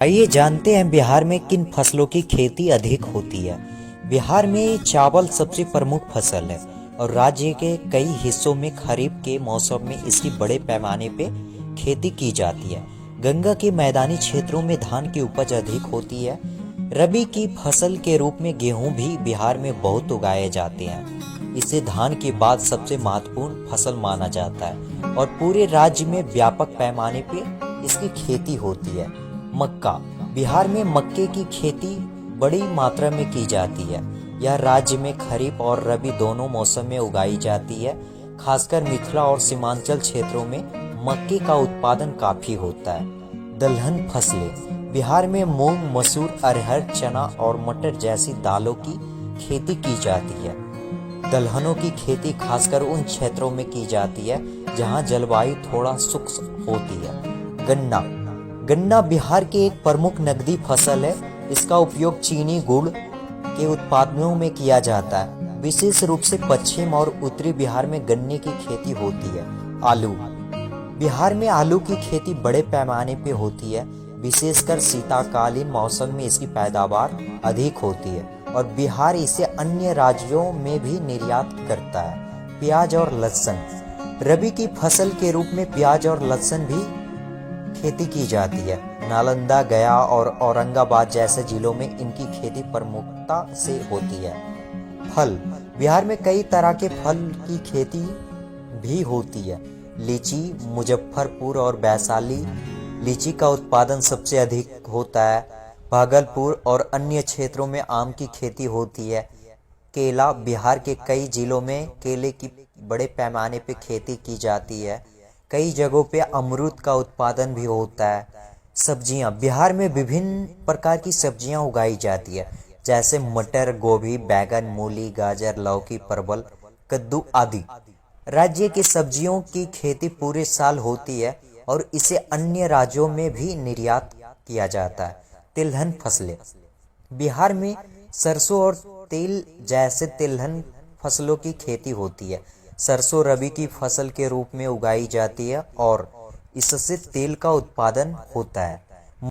आइए जानते हैं बिहार में किन फसलों की खेती अधिक होती है। बिहार में चावल सबसे प्रमुख फसल है और राज्य के कई हिस्सों में खरीफ के मौसम में इसकी बड़े पैमाने पे खेती की जाती है। गंगा के मैदानी क्षेत्रों में धान की उपज अधिक होती है। रबी की फसल के रूप में गेहूं भी बिहार में बहुत उगाए जाते हैं। इसे धान के बाद सबसे महत्वपूर्ण फसल माना जाता है और पूरे राज्य में व्यापक पैमाने पे इसकी खेती होती है। मक्का, बिहार में मक्के की खेती बड़ी मात्रा में की जाती है। यह राज्य में खरीफ और रबी दोनों मौसम में उगाई जाती है। खासकर मिथिला और सीमांचल क्षेत्रों में मक्के का उत्पादन काफी होता है। दलहन फसलें, बिहार में मूंग, मसूर, अरहर, चना और मटर जैसी दालों की खेती की जाती है। दलहनों की खेती खासकर उन क्षेत्रों में की जाती है जहां जलवायु थोड़ा शुष्क होती है। गन्ना, गन्ना बिहार की एक प्रमुख नकदी फसल है। इसका उपयोग चीनी, गुड़ के उत्पादनों में किया जाता है। विशेष रूप से पश्चिम और उत्तरी बिहार में गन्ने की खेती होती है। आलू, बिहार में आलू की खेती बड़े पैमाने पे होती है। विशेषकर शीतकालीन मौसम में इसकी पैदावार अधिक होती है और बिहार इसे अन्य राज्यों में भी निर्यात करता है। प्याज और लहसुन, रबी की फसल के रूप में प्याज और लहसुन भी खेती की जाती है। नालंदा, गया और औरंगाबाद जैसे जिलों में इनकी खेती प्रमुखता से होती है। फल, बिहार में कई तरह के फल की खेती भी होती है। लीची, मुजफ्फरपुर और वैशाली लीची का उत्पादन सबसे अधिक होता है। भागलपुर और अन्य क्षेत्रों में आम की खेती होती है। केला, बिहार के कई जिलों में केले की बड़े पैमाने पर खेती की जाती है। कई जगहों पे अमरूद का उत्पादन भी होता है। सब्जियां, बिहार में विभिन्न प्रकार की सब्जियां उगाई जाती है जैसे मटर, गोभी, बैंगन, मूली, गाजर, लौकी, परवल, कद्दू आदि। राज्य की सब्जियों की खेती पूरे साल होती है और इसे अन्य राज्यों में भी निर्यात किया जाता है। तिलहन फसलें, बिहार में सरसों और तिल जैसे तिलहन फसलों की खेती होती है। सरसों रबी की फसल के रूप में उगाई जाती है और इससे तेल का उत्पादन होता है।